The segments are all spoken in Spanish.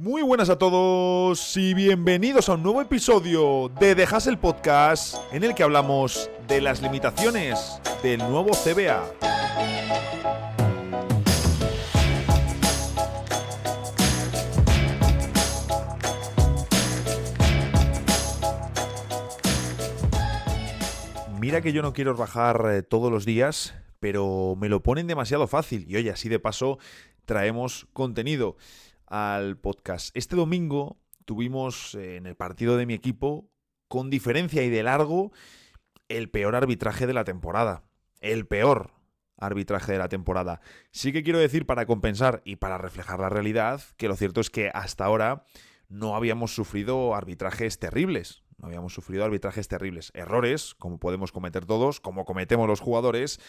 Muy buenas a todos y bienvenidos a un nuevo episodio de The Hustle Podcast en el que hablamos de las limitaciones del nuevo CBA. Mira que yo no quiero rajar todos los días, pero me lo ponen demasiado fácil y oye, así de paso traemos contenido al podcast. Este domingo tuvimos en el partido de mi equipo, con diferencia y de largo, el peor arbitraje de la temporada. El peor arbitraje de la temporada. Sí que quiero decir, para compensar y para reflejar la realidad, que lo cierto es que hasta ahora no habíamos sufrido arbitrajes terribles. No habíamos sufrido arbitrajes terribles. Errores, como podemos cometer todos, como cometemos los jugadores.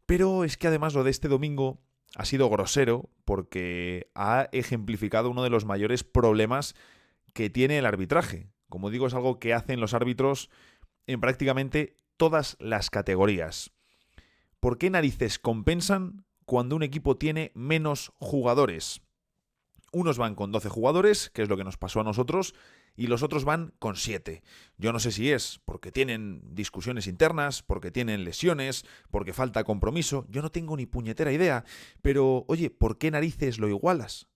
Pero es que además lo de este domingo ha sido grosero porque ha ejemplificado uno de los mayores problemas que tiene el arbitraje. Como digo, es algo que hacen los árbitros en prácticamente todas las categorías. ¿Por qué narices compensan cuando un equipo tiene menos jugadores? Unos van con 12 jugadores, que es lo que nos pasó a nosotros, y los otros van con 7. Yo no sé si es porque tienen discusiones internas, porque tienen lesiones, porque falta compromiso. Yo no tengo ni puñetera idea. Pero, oye, ¿por qué narices lo igualas?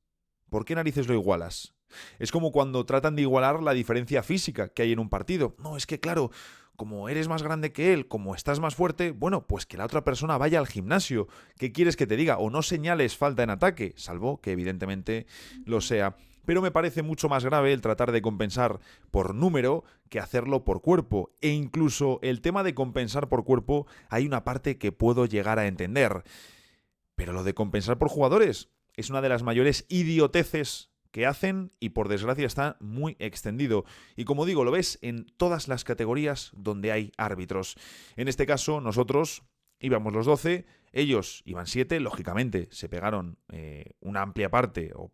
¿Por qué narices lo igualas? Es como cuando tratan de igualar la diferencia física que hay en un partido. No, es que claro, como eres más grande que él, como estás más fuerte, bueno, pues que la otra persona vaya al gimnasio. ¿Qué quieres que te diga? O no señales falta en ataque, salvo que evidentemente lo sea. Pero me parece mucho más grave el tratar de compensar por número que hacerlo por cuerpo. E incluso el tema de compensar por cuerpo hay una parte que puedo llegar a entender. Pero lo de compensar por jugadores es una de las mayores idioteces que hacen y por desgracia está muy extendido. Y como digo, lo ves en todas las categorías donde hay árbitros. En este caso, nosotros íbamos los 12, ellos iban 7, lógicamente se pegaron una amplia parte, o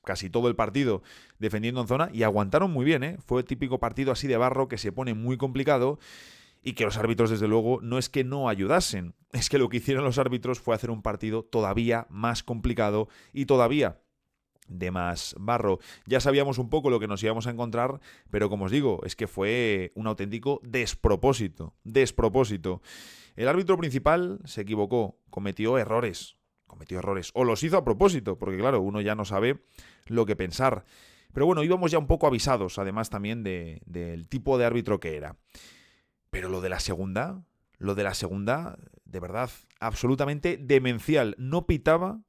casi todo el partido, defendiendo en zona y aguantaron muy bien, ¿eh? Fue el típico partido así de barro que se pone muy complicado y que los árbitros, desde luego, no es que no ayudasen, es que lo que hicieron los árbitros fue hacer un partido todavía más complicado y todavía de más barro. Ya sabíamos un poco lo que nos íbamos a encontrar, pero como os digo, es que fue un auténtico despropósito. El árbitro principal se equivocó, cometió errores, o los hizo a propósito, porque claro, uno ya no sabe lo que pensar. Pero bueno, íbamos ya un poco avisados, además también del tipo de árbitro que era. Pero lo de la segunda, de verdad, absolutamente demencial. No pitaba,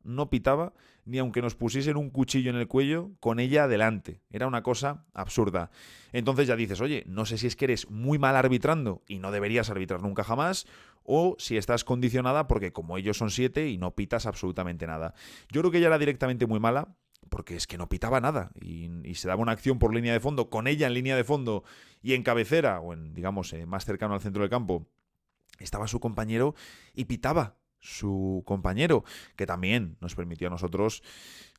ni aunque nos pusiesen un cuchillo en el cuello con ella delante. Era una cosa absurda. Entonces ya dices, oye, no sé si es que eres muy mal arbitrando y no deberías arbitrar nunca jamás, o si estás condicionada porque como ellos son 7 y no pitas absolutamente nada. Yo creo que ella era directamente muy mala, porque es que no pitaba nada y se daba una acción por línea de fondo, con ella en línea de fondo y en cabecera, o en, digamos, más cercano al centro del campo, estaba su compañero y pitaba su compañero, que también nos permitió a nosotros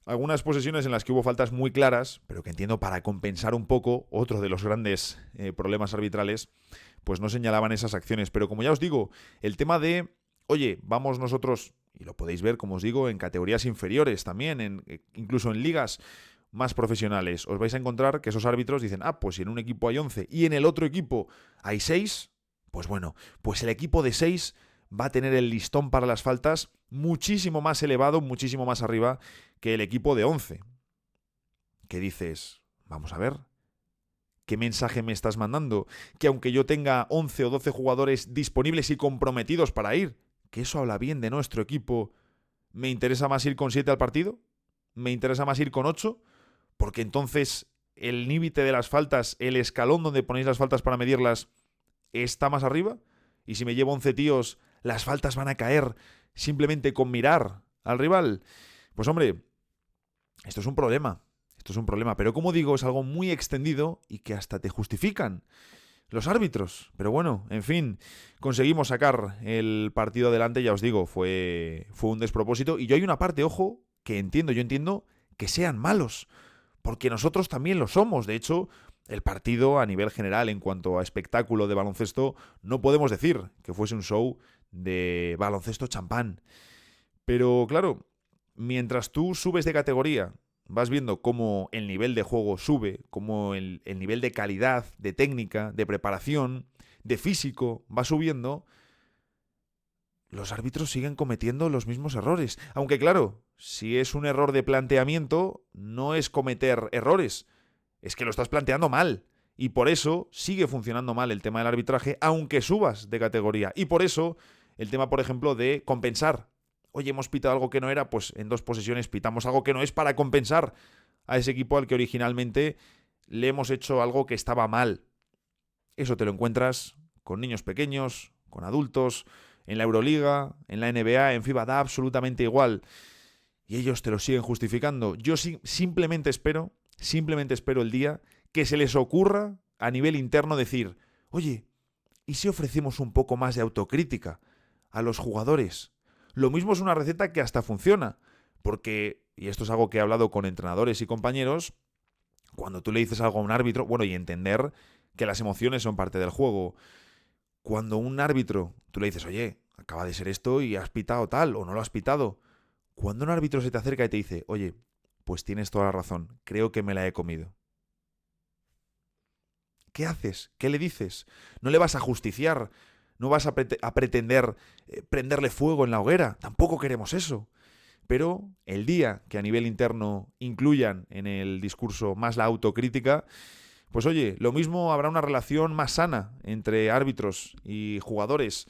algunas posesiones en las que hubo faltas muy claras, pero que entiendo para compensar un poco otro de los grandes problemas arbitrales, pues no señalaban esas acciones. Pero como ya os digo, el tema de, oye, vamos nosotros, y lo podéis ver, como os digo, en categorías inferiores también, incluso en ligas más profesionales, os vais a encontrar que esos árbitros dicen, pues si en un equipo hay 11 y en el otro equipo hay 6, pues bueno, pues el equipo de 6 va a tener el listón para las faltas muchísimo más elevado, muchísimo más arriba que el equipo de 11. ¿Qué dices? Vamos a ver. ¿Qué mensaje me estás mandando? Que aunque yo tenga 11 o 12 jugadores disponibles y comprometidos para ir, que eso habla bien de nuestro equipo, ¿me interesa más ir con 7 al partido? ¿Me interesa más ir con 8? Porque entonces el límite de las faltas, el escalón donde ponéis las faltas para medirlas, está más arriba. Y si me llevo 11 tíos, las faltas van a caer simplemente con mirar al rival. Pues hombre, esto es un problema. Pero como digo, es algo muy extendido y que hasta te justifican los árbitros. Pero bueno, en fin, conseguimos sacar el partido adelante, ya os digo, fue un despropósito. Y yo hay una parte, ojo, que yo entiendo que sean malos, porque nosotros también lo somos. De hecho, el partido a nivel general en cuanto a espectáculo de baloncesto, no podemos decir que fuese un show de baloncesto champán. Pero claro, mientras tú subes de categoría vas viendo cómo el nivel de juego sube, cómo el nivel de calidad, de técnica, de preparación, de físico va subiendo, los árbitros siguen cometiendo los mismos errores. Aunque claro, si es un error de planteamiento, no es cometer errores, es que lo estás planteando mal. Y por eso sigue funcionando mal el tema del arbitraje, aunque subas de categoría. Y por eso el tema, por ejemplo, de compensar. Oye, hemos pitado algo que no era, pues en 2 posesiones pitamos algo que no es para compensar a ese equipo al que originalmente le hemos hecho algo que estaba mal. Eso te lo encuentras con niños pequeños, con adultos, en la Euroliga, en la NBA, en FIBA, da absolutamente igual. Y ellos te lo siguen justificando. Yo simplemente espero el día que se les ocurra a nivel interno decir, oye, ¿y si ofrecemos un poco más de autocrítica a los jugadores? Lo mismo es una receta que hasta funciona, porque, y esto es algo que he hablado con entrenadores y compañeros, cuando tú le dices algo a un árbitro, bueno, y entender que las emociones son parte del juego. Cuando un árbitro, tú le dices, oye, acaba de ser esto y has pitado tal, o no lo has pitado. Cuando un árbitro se te acerca y te dice, oye, pues tienes toda la razón, creo que me la he comido. ¿Qué haces? ¿Qué le dices? No le vas a justiciar, no vas a pretender prenderle fuego en la hoguera, tampoco queremos eso. Pero el día que a nivel interno incluyan en el discurso más la autocrítica, pues oye, lo mismo habrá una relación más sana entre árbitros y jugadores.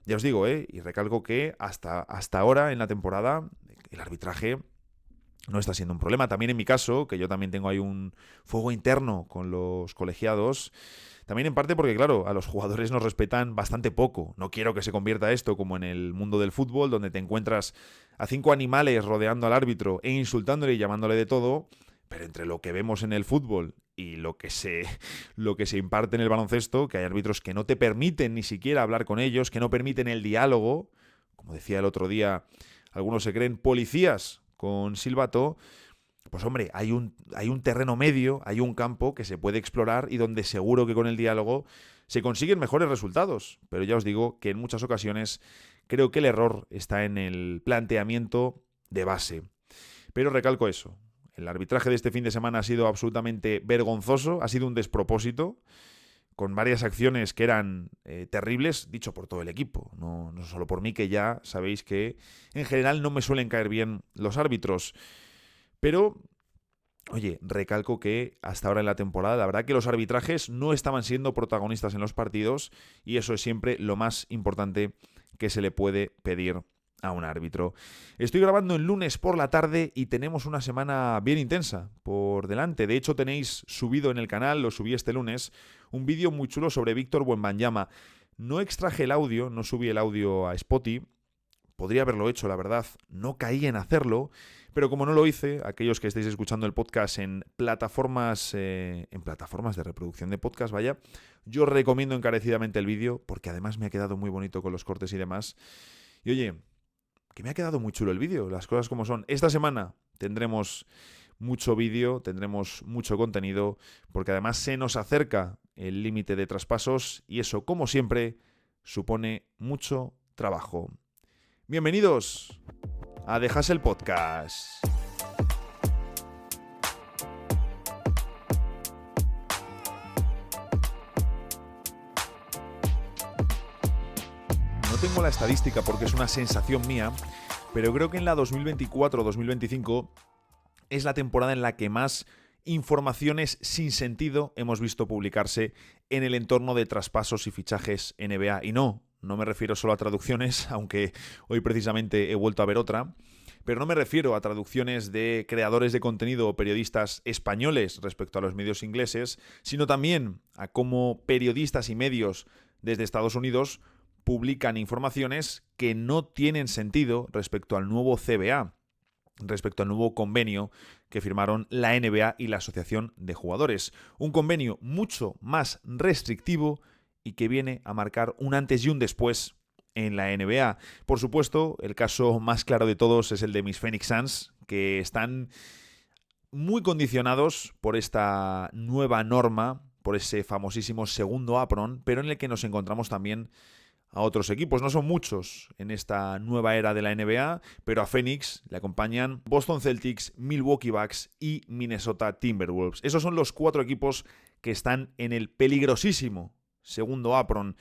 Ya os digo, y recalco que hasta ahora en la temporada el arbitraje no está siendo un problema. También en mi caso, que yo también tengo ahí un fuego interno con los colegiados, también en parte porque, claro, a los jugadores nos respetan bastante poco. No quiero que se convierta esto como en el mundo del fútbol, donde te encuentras a 5 animales rodeando al árbitro e insultándole y llamándole de todo, pero entre lo que vemos en el fútbol y lo que se imparte en el baloncesto, que hay árbitros que no te permiten ni siquiera hablar con ellos, que no permiten el diálogo, como decía el otro día, algunos se creen policías con silbato, pues hombre, hay un terreno medio, hay un campo que se puede explorar y donde seguro que con el diálogo se consiguen mejores resultados. Pero ya os digo que en muchas ocasiones creo que el error está en el planteamiento de base. Pero recalco eso. El arbitraje de este fin de semana ha sido absolutamente vergonzoso, ha sido un despropósito, con varias acciones que eran terribles, dicho por todo el equipo, no solo por mí, que ya sabéis que en general no me suelen caer bien los árbitros. Pero, oye, recalco que hasta ahora en la temporada, la verdad que los arbitrajes no estaban siendo protagonistas en los partidos y eso es siempre lo más importante que se le puede pedir a un árbitro. Estoy grabando el lunes por la tarde y tenemos una semana bien intensa por delante. De hecho, tenéis subido en el canal, lo subí este lunes, un vídeo muy chulo sobre Víctor Wembanyama. No extraje el audio, no subí el audio a Spotify. Podría haberlo hecho, la verdad. No caí en hacerlo, pero como no lo hice, aquellos que estéis escuchando el podcast en plataformas de reproducción de podcast, vaya, yo recomiendo encarecidamente el vídeo porque además me ha quedado muy bonito con los cortes y demás. Y oye, que me ha quedado muy chulo el vídeo, las cosas como son. Esta semana tendremos mucho vídeo, tendremos mucho contenido, porque además se nos acerca el límite de traspasos y eso, como siempre, supone mucho trabajo. Bienvenidos a The Hustle Podcast. No tengo la estadística porque es una sensación mía, pero creo que en la 2024-2025 es la temporada en la que más informaciones sin sentido hemos visto publicarse en el entorno de traspasos y fichajes NBA. Y no me refiero solo a traducciones, aunque hoy precisamente he vuelto a ver otra, pero no me refiero a traducciones de creadores de contenido o periodistas españoles respecto a los medios ingleses, sino también a cómo periodistas y medios desde Estados Unidos publican informaciones que no tienen sentido respecto al nuevo CBA, respecto al nuevo convenio que firmaron la NBA y la Asociación de Jugadores. Un convenio mucho más restrictivo y que viene a marcar un antes y un después en la NBA. Por supuesto, el caso más claro de todos es el de mis Phoenix Suns, que están muy condicionados por esta nueva norma, por ese famosísimo segundo apron, pero en el que nos encontramos también a otros equipos. No son muchos en esta nueva era de la NBA, pero a Phoenix le acompañan Boston Celtics, Milwaukee Bucks y Minnesota Timberwolves. Esos son los 4 equipos que están en el peligrosísimo segundo apron,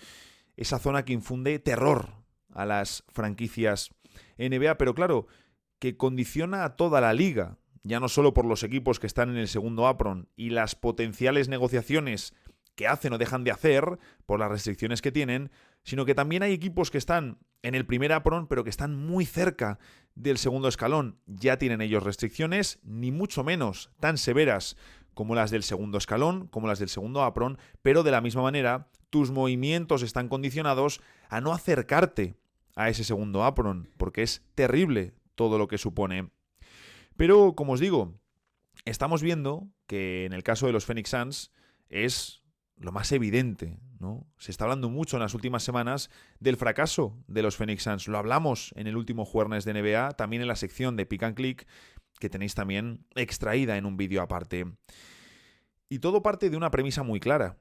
esa zona que infunde terror a las franquicias NBA, pero claro, que condiciona a toda la liga, ya no solo por los equipos que están en el segundo apron y las potenciales negociaciones que hacen o dejan de hacer por las restricciones que tienen, sino que también hay equipos que están en el primer apron, pero que están muy cerca del segundo escalón. Ya tienen ellos restricciones, ni mucho menos tan severas como las del segundo escalón, como las del segundo apron, pero de la misma manera, tus movimientos están condicionados a no acercarte a ese segundo apron, porque es terrible todo lo que supone. Pero, como os digo, estamos viendo que en el caso de los Phoenix Suns es lo más evidente, ¿no? Se está hablando mucho en las últimas semanas del fracaso de los Phoenix Suns. Lo hablamos en el último Jueves de NBA, también en la sección de Pick and Click, que tenéis también extraída en un vídeo aparte. Y todo parte de una premisa muy clara.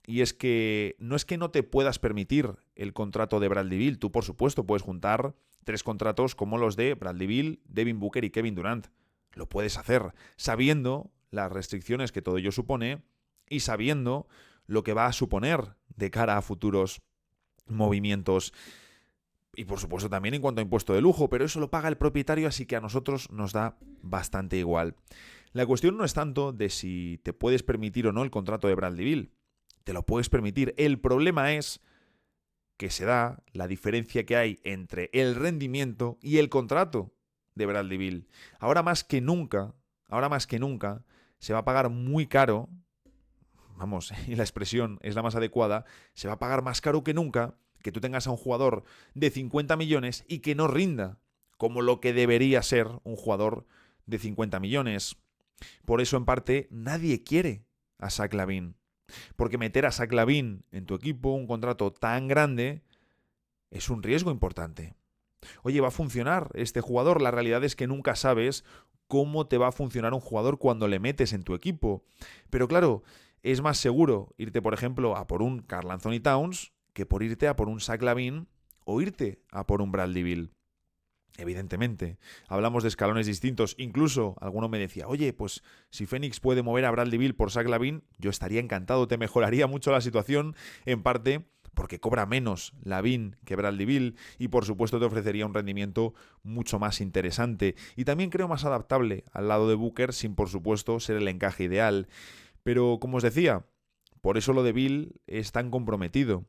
Y es que no te puedas permitir el contrato de Bradley Beal. Tú, por supuesto, puedes juntar 3 contratos como los de Bradley Beal, Devin Booker y Kevin Durant. Lo puedes hacer, sabiendo las restricciones que todo ello supone y sabiendo lo que va a suponer de cara a futuros movimientos. Y por supuesto también en cuanto a impuesto de lujo, pero eso lo paga el propietario, así que a nosotros nos da bastante igual. La cuestión no es tanto de si te puedes permitir o no el contrato de Bradley Beal. Te lo puedes permitir. El problema es que se da la diferencia que hay entre el rendimiento y el contrato de Bradley Beal. Ahora más que nunca, se va a pagar muy caro, vamos, y la expresión es la más adecuada, se va a pagar más caro que nunca que tú tengas a un jugador de 50 millones y que no rinda como lo que debería ser un jugador de 50 millones. Por eso, en parte, nadie quiere a Zach LaVine. Porque meter a Zach LaVine en tu equipo, un contrato tan grande, es un riesgo importante. Oye, ¿va a funcionar este jugador? La realidad es que nunca sabes cómo te va a funcionar un jugador cuando le metes en tu equipo. Pero claro, es más seguro irte, por ejemplo, a por un Karl Anthony Towns que por irte a por un Zach LaVine o irte a por un Bradley Beal. Evidentemente, hablamos de escalones distintos. Incluso alguno me decía, oye, pues si Phoenix puede mover a Bradley Beal por Zach LaVine, yo estaría encantado, te mejoraría mucho la situación, en parte porque cobra menos LaVine que Bradley Beal y por supuesto te ofrecería un rendimiento mucho más interesante y también creo más adaptable al lado de Booker sin por supuesto ser el encaje ideal. Pero como os decía, por eso lo de Beal es tan comprometido.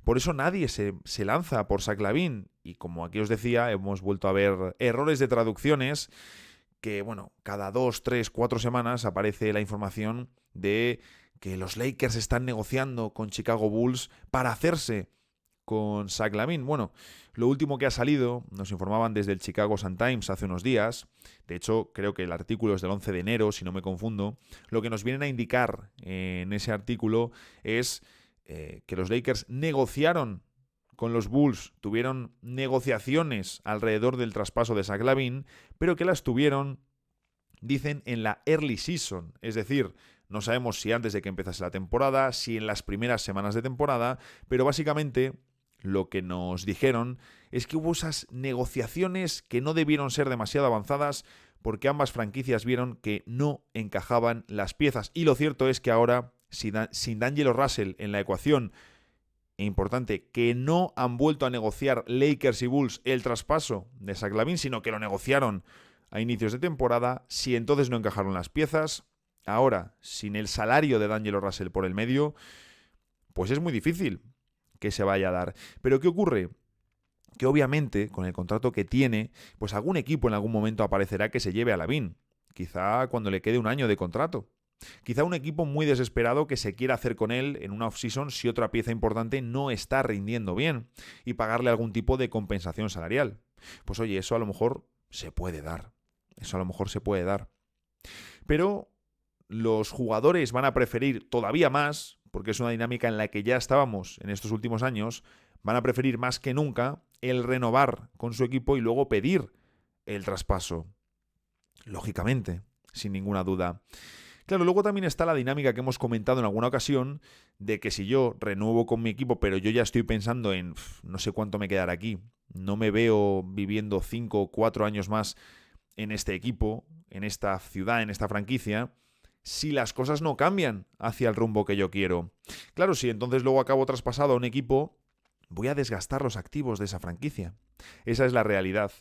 Por eso nadie se lanza por Zach LaVine. Y como aquí os decía, hemos vuelto a ver errores de traducciones que, bueno, cada 2, 3, 4 semanas aparece la información de que los Lakers están negociando con Chicago Bulls para hacerse con Zach LaVine. Bueno, lo último que ha salido, nos informaban desde el Chicago Sun-Times hace unos días, de hecho creo que el artículo es del 11 de enero, si no me confundo, lo que nos vienen a indicar en ese artículo es que los Lakers negociaron con los Bulls, tuvieron negociaciones alrededor del traspaso de Zach LaVine, pero que las tuvieron, dicen, en la early season, es decir, no sabemos si antes de que empezase la temporada, si en las primeras semanas de temporada, pero básicamente lo que nos dijeron es que hubo esas negociaciones que no debieron ser demasiado avanzadas porque ambas franquicias vieron que no encajaban las piezas. Y lo cierto es que ahora, sin D'Angelo Russell en la ecuación, e importante, que no han vuelto a negociar Lakers y Bulls el traspaso de Zach LaVine, sino que lo negociaron a inicios de temporada, si entonces no encajaron las piezas, ahora, sin el salario de D'Angelo Russell por el medio, pues es muy difícil que se vaya a dar. Pero ¿qué ocurre? Que obviamente, con el contrato que tiene, pues algún equipo en algún momento aparecerá que se lleve a LaVine. Quizá cuando le quede un año de contrato. Quizá un equipo muy desesperado que se quiera hacer con él en una off-season si otra pieza importante no está rindiendo bien y pagarle algún tipo de compensación salarial. Pues oye, eso a lo mejor se puede dar. Pero los jugadores van a preferir todavía más, porque es una dinámica en la que ya estábamos en estos últimos años, van a preferir más que nunca el renovar con su equipo y luego pedir el traspaso. Lógicamente, sin ninguna duda. Claro, luego también está la dinámica que hemos comentado en alguna ocasión de que si yo renuevo con mi equipo, pero yo ya estoy pensando en no sé cuánto me quedará aquí, no me veo viviendo 5 o 4 años más en este equipo, en esta ciudad, en esta franquicia, si las cosas no cambian hacia el rumbo que yo quiero. Claro, si entonces luego acabo traspasado a un equipo, voy a desgastar los activos de esa franquicia. Esa es la realidad.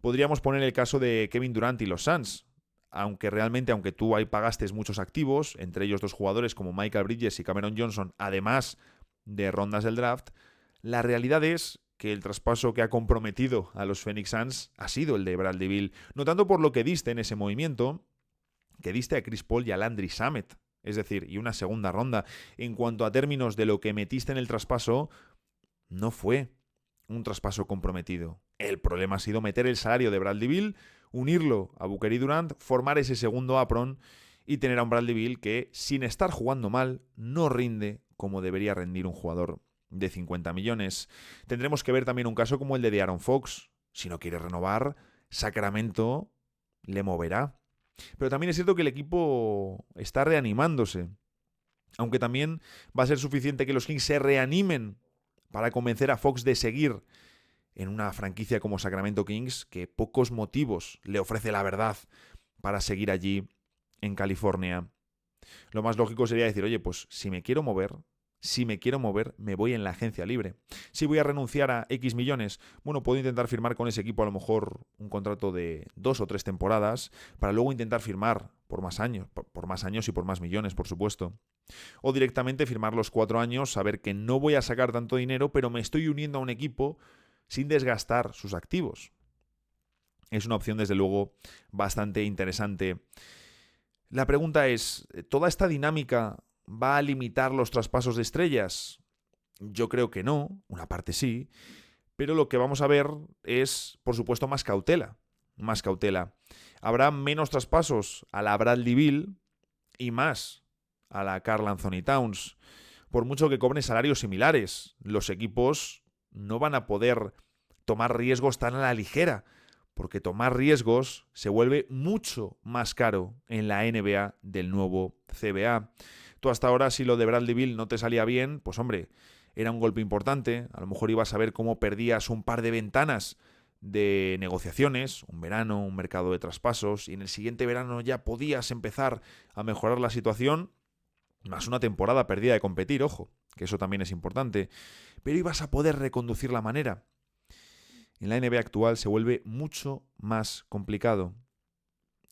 Podríamos poner el caso de Kevin Durant y los Suns. Aunque tú ahí pagaste muchos activos, entre ellos dos jugadores como Michael Bridges y Cameron Johnson, además de rondas del draft, la realidad es que el traspaso que ha comprometido a los Phoenix Suns ha sido el de Bradley Beal. No tanto por lo que diste en ese movimiento, que diste a Chris Paul y a Landry Shamet, es decir, y una segunda ronda. En cuanto a términos de lo que metiste en el traspaso, no fue un traspaso comprometido. El problema ha sido meter el salario de Bradley Beal, unirlo a Booker y Durant, formar ese segundo apron y tener a un Bradley Beal que, sin estar jugando mal, no rinde como debería rendir un jugador de 50 millones. Tendremos que ver también un caso como el de De'Aaron Fox. Si no quiere renovar, Sacramento le moverá. Pero también es cierto que el equipo está reanimándose. Aunque también va a ser suficiente que los Kings se reanimen para convencer a Fox de seguir en una franquicia como Sacramento Kings, que pocos motivos le ofrece la verdad para seguir allí en California. Lo más lógico sería decir, oye, pues si me quiero mover, me voy en la agencia libre. Si voy a renunciar a X millones, bueno, puedo intentar firmar con ese equipo a lo mejor un contrato de 2 o 3 temporadas para luego intentar firmar por más años y por más millones, por supuesto. O directamente firmar los 4 años, saber que no voy a sacar tanto dinero, pero me estoy uniendo a un equipo sin desgastar sus activos. Es una opción, desde luego, bastante interesante. La pregunta es, ¿toda esta dinámica va a limitar los traspasos de estrellas? Yo creo que no, una parte sí, pero lo que vamos a ver es, por supuesto, más cautela. Más cautela. Habrá menos traspasos a la Bradley Beal y más a la Karl Anthony Towns. Por mucho que cobren salarios similares, los equipos no van a poder tomar riesgos tan a la ligera, porque tomar riesgos se vuelve mucho más caro en la NBA del nuevo CBA. Tú hasta ahora, si lo de Bradley Beal no te salía bien, pues hombre, era un golpe importante. A lo mejor ibas a ver cómo perdías un par de ventanas de negociaciones, un verano, un mercado de traspasos, y en el siguiente verano ya podías empezar a mejorar la situación, más una temporada perdida de competir, ojo, que eso también es importante, pero ibas a poder reconducir la manera. En la NBA actual se vuelve mucho más complicado.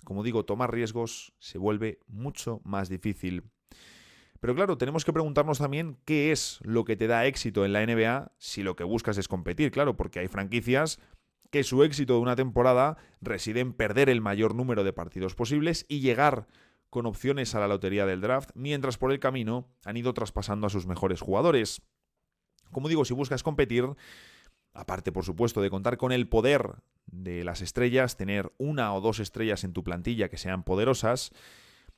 Como digo, tomar riesgos se vuelve mucho más difícil. Pero claro, tenemos que preguntarnos también qué es lo que te da éxito en la NBA si lo que buscas es competir, claro, porque hay franquicias que su éxito de una temporada reside en perder el mayor número de partidos posibles y llegar con opciones a la lotería del draft, mientras por el camino han ido traspasando a sus mejores jugadores. Como digo, si buscas competir, aparte, por supuesto, de contar con el poder de las estrellas, tener 1 o 2 estrellas en tu plantilla que sean poderosas,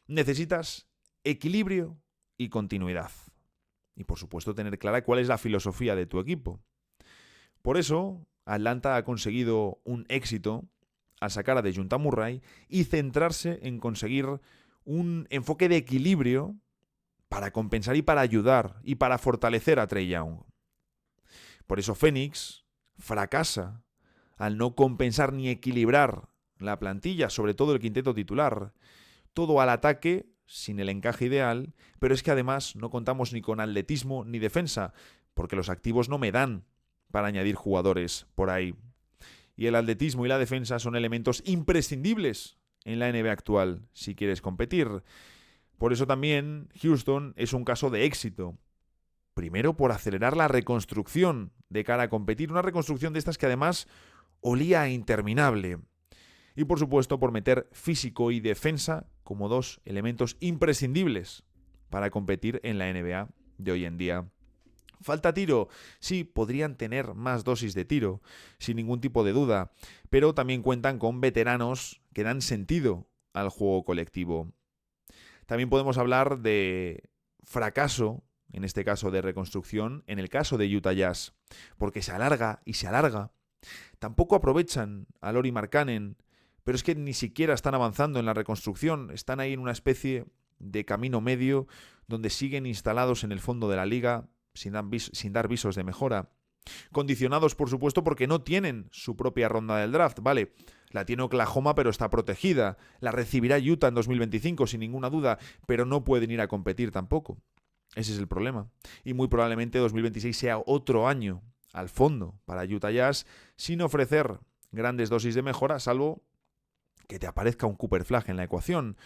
necesitas equilibrio y continuidad. Y, por supuesto, tener clara cuál es la filosofía de tu equipo. Por eso, Atlanta ha conseguido un éxito al sacar a Dejounte Murray y centrarse en conseguir un enfoque de equilibrio para compensar y para ayudar y para fortalecer a Trae Young. Por eso Phoenix fracasa al no compensar ni equilibrar la plantilla, sobre todo el quinteto titular. Todo al ataque, sin el encaje ideal, pero es que además no contamos ni con atletismo ni defensa, porque los activos no me dan para añadir jugadores por ahí. Y el atletismo y la defensa son elementos imprescindibles en la NBA actual, si quieres competir. Por eso también Houston es un caso de éxito. Primero, por acelerar la reconstrucción de cara a competir, una reconstrucción de estas que además olía a interminable. Y por supuesto, por meter físico y defensa como 2 elementos imprescindibles para competir en la NBA de hoy en día. ¿Falta tiro? Sí, podrían tener más dosis de tiro, sin ningún tipo de duda, pero también cuentan con veteranos que dan sentido al juego colectivo. También podemos hablar de fracaso, en este caso de reconstrucción, en el caso de Utah Jazz, porque se alarga y se alarga. Tampoco aprovechan a Lauri Markkanen, pero es que ni siquiera están avanzando en la reconstrucción, están ahí en una especie de camino medio, donde siguen instalados en el fondo de la liga sin dar visos de mejora. Condicionados, por supuesto, porque no tienen su propia ronda del draft, ¿vale? La tiene Oklahoma, pero está protegida. La recibirá Utah en 2025, sin ninguna duda, pero no pueden ir a competir tampoco. Ese es el problema. Y muy probablemente 2026 sea otro año al fondo para Utah Jazz, sin ofrecer grandes dosis de mejora, salvo que te aparezca un Cooper Flagg en la ecuación.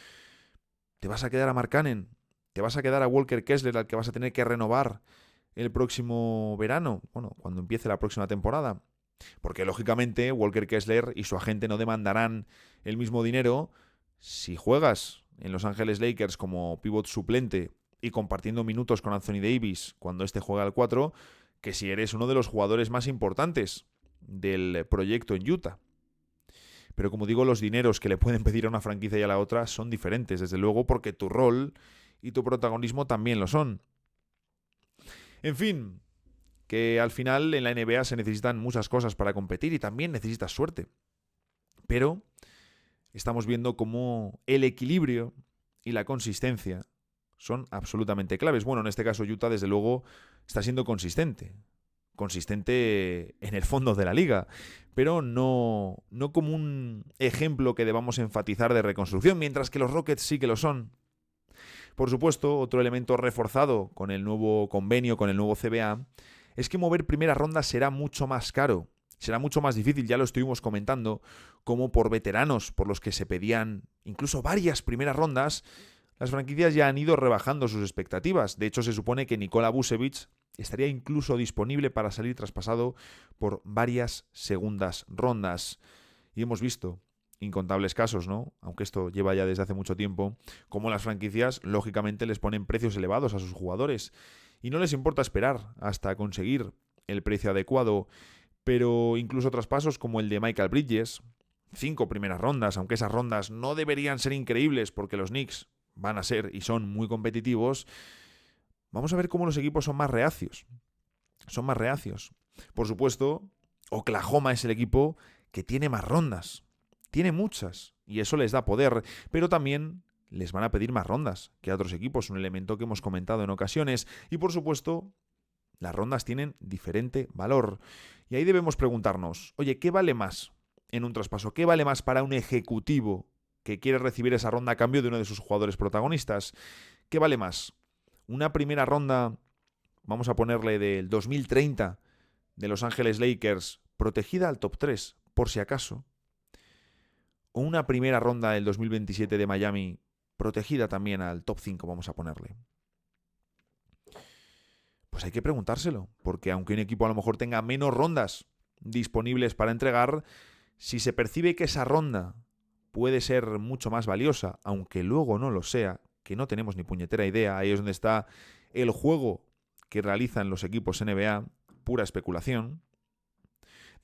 Te vas a quedar a Mark Cannon, te vas a quedar a Walker Kessler, al que vas a tener que renovar el próximo verano, bueno, cuando empiece la próxima temporada. Porque lógicamente Walker Kessler y su agente no demandarán el mismo dinero si juegas en Los Ángeles Lakers como pivot suplente y compartiendo minutos con Anthony Davis cuando éste juega al 4, que si eres uno de los jugadores más importantes del proyecto en Utah. Pero como digo, los dineros que le pueden pedir a una franquicia y a la otra son diferentes, desde luego, porque tu rol y tu protagonismo también lo son. En fin, que al final en la NBA se necesitan muchas cosas para competir y también necesitas suerte. Pero estamos viendo cómo el equilibrio y la consistencia son absolutamente claves. Bueno, en este caso Utah, desde luego, está siendo consistente. Consistente en el fondo de la liga, pero no como un ejemplo que debamos enfatizar de reconstrucción, mientras que los Rockets sí que lo son. Por supuesto, otro elemento reforzado con el nuevo convenio, con el nuevo CBA, es que mover primera ronda será mucho más caro, será mucho más difícil, ya lo estuvimos comentando, como por veteranos por los que se pedían incluso varias primeras rondas. Las franquicias ya han ido rebajando sus expectativas. De hecho, se supone que Nikola Vucevic estaría incluso disponible para salir traspasado por varias segundas rondas. Y hemos visto incontables casos, ¿no? Aunque esto lleva ya desde hace mucho tiempo, como las franquicias, lógicamente, les ponen precios elevados a sus jugadores. Y no les importa esperar hasta conseguir el precio adecuado. Pero incluso traspasos como el de Michael Bridges, 5 primeras rondas, aunque esas rondas no deberían ser increíbles porque los Knicks van a ser y son muy competitivos, vamos a ver cómo los equipos son más reacios. Son más reacios. Por supuesto, Oklahoma es el equipo que tiene más rondas. Tiene muchas. Y eso les da poder. Pero también les van a pedir más rondas que a otros equipos. Un elemento que hemos comentado en ocasiones. Y por supuesto, las rondas tienen diferente valor. Y ahí debemos preguntarnos, oye, ¿qué vale más en un traspaso? ¿Qué vale más para un ejecutivo que quiere recibir esa ronda a cambio de uno de sus jugadores protagonistas? ¿Qué vale más? Una primera ronda, vamos a ponerle del 2030, de Los Ángeles Lakers, protegida al top 3, por si acaso. O una primera ronda del 2027 de Miami, protegida también al top 5, vamos a ponerle. Pues hay que preguntárselo, porque aunque un equipo a lo mejor tenga menos rondas disponibles para entregar, si se percibe que esa ronda puede ser mucho más valiosa, aunque luego no lo sea, que no tenemos ni puñetera idea, ahí es donde está el juego que realizan los equipos NBA, pura especulación,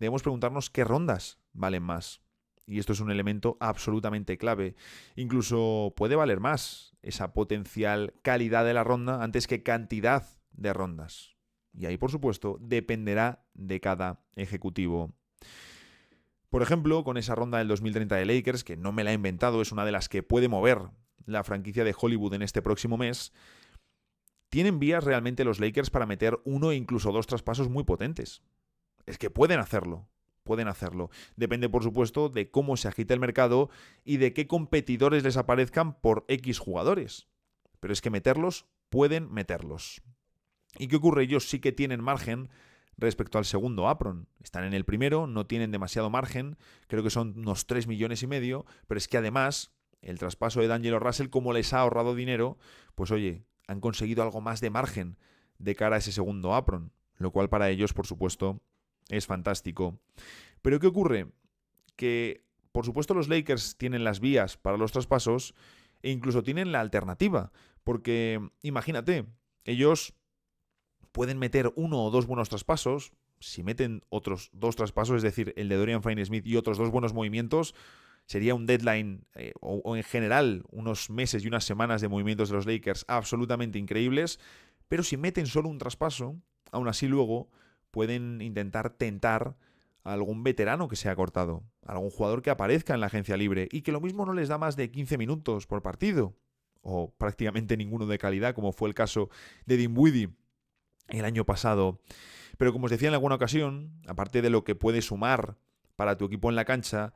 debemos preguntarnos qué rondas valen más. Y esto es un elemento absolutamente clave. Incluso puede valer más esa potencial calidad de la ronda antes que cantidad de rondas. Y ahí, por supuesto, dependerá de cada ejecutivo. Por ejemplo, con esa ronda del 2030 de Lakers, que no me la he inventado, es una de las que puede mover la franquicia de Hollywood en este próximo mes, tienen vías realmente los Lakers para meter uno e incluso dos traspasos muy potentes. Es que pueden hacerlo. Pueden hacerlo. Depende, por supuesto, de cómo se agite el mercado y de qué competidores les aparezcan por X jugadores. Pero es que meterlos, pueden meterlos. ¿Y qué ocurre? Ellos sí que tienen margen respecto al segundo apron. Están en el primero, no tienen demasiado margen, creo que son unos 3,5 millones, pero es que además el traspaso de D'Angelo Russell, como les ha ahorrado dinero, pues oye, han conseguido algo más de margen de cara a ese segundo apron, lo cual para ellos, por supuesto, es fantástico. Pero ¿qué ocurre? Que, por supuesto, los Lakers tienen las vías para los traspasos e incluso tienen la alternativa, porque imagínate, ellos pueden meter uno o dos buenos traspasos. Si meten otros dos traspasos, es decir, el de Dorian Finney-Smith y otros dos buenos movimientos, sería un deadline o en general unos meses y unas semanas de movimientos de los Lakers absolutamente increíbles. Pero si meten solo un traspaso, aún así luego pueden intentar tentar a algún veterano que se ha cortado, a algún jugador que aparezca en la agencia libre y que lo mismo no les da más de 15 minutos por partido o prácticamente ninguno de calidad, como fue el caso de Dinwiddie el año pasado. Pero como os decía en alguna ocasión, aparte de lo que puede sumar para tu equipo en la cancha,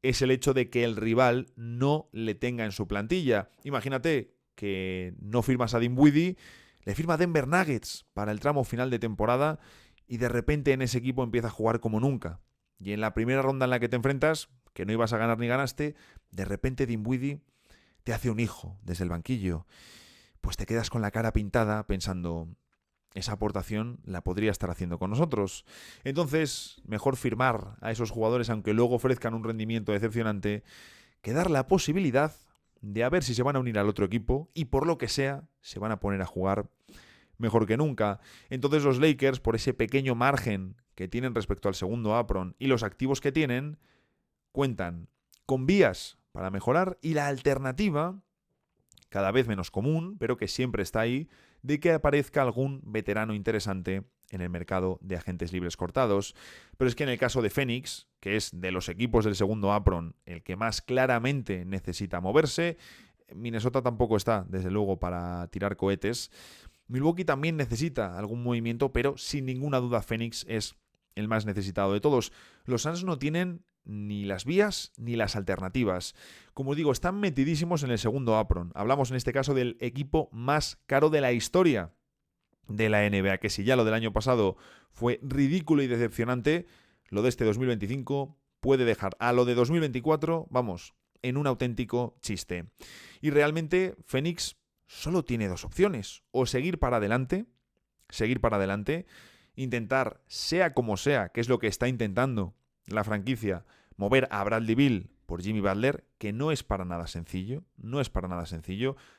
es el hecho de que el rival no le tenga en su plantilla. Imagínate que no firmas a Dinwiddie, le firma Denver Nuggets para el tramo final de temporada y de repente en ese equipo empieza a jugar como nunca. Y en la primera ronda en la que te enfrentas, que no ibas a ganar ni ganaste, de repente Dinwiddie te hace un hijo desde el banquillo. Pues te quedas con la cara pintada pensando, esa aportación la podría estar haciendo con nosotros. Entonces, mejor firmar a esos jugadores aunque luego ofrezcan un rendimiento decepcionante, que dar la posibilidad de a ver si se van a unir al otro equipo y por lo que sea se van a poner a jugar mejor que nunca. Entonces los Lakers, por ese pequeño margen que tienen respecto al segundo apron y los activos que tienen, cuentan con vías para mejorar y la alternativa, cada vez menos común, pero que siempre está ahí, de que aparezca algún veterano interesante en el mercado de agentes libres cortados. Pero es que en el caso de Phoenix, que es de los equipos del segundo apron el que más claramente necesita moverse, Minnesota tampoco está, desde luego, para tirar cohetes. Milwaukee también necesita algún movimiento, pero sin ninguna duda Phoenix es el más necesitado de todos. Los Suns no tienen ni las vías ni las alternativas. Como digo, están metidísimos en el segundo apron. Hablamos en este caso del equipo más caro de la historia de la NBA, que si ya lo del año pasado fue ridículo y decepcionante, lo de este 2025 puede dejar a lo de 2024, vamos, en un auténtico chiste. Y realmente Phoenix solo tiene dos opciones: o seguir para adelante, intentar, sea como sea, que es lo que está intentando la franquicia, mover a Bradley Beal por Jimmy Butler, que no es para nada sencillo.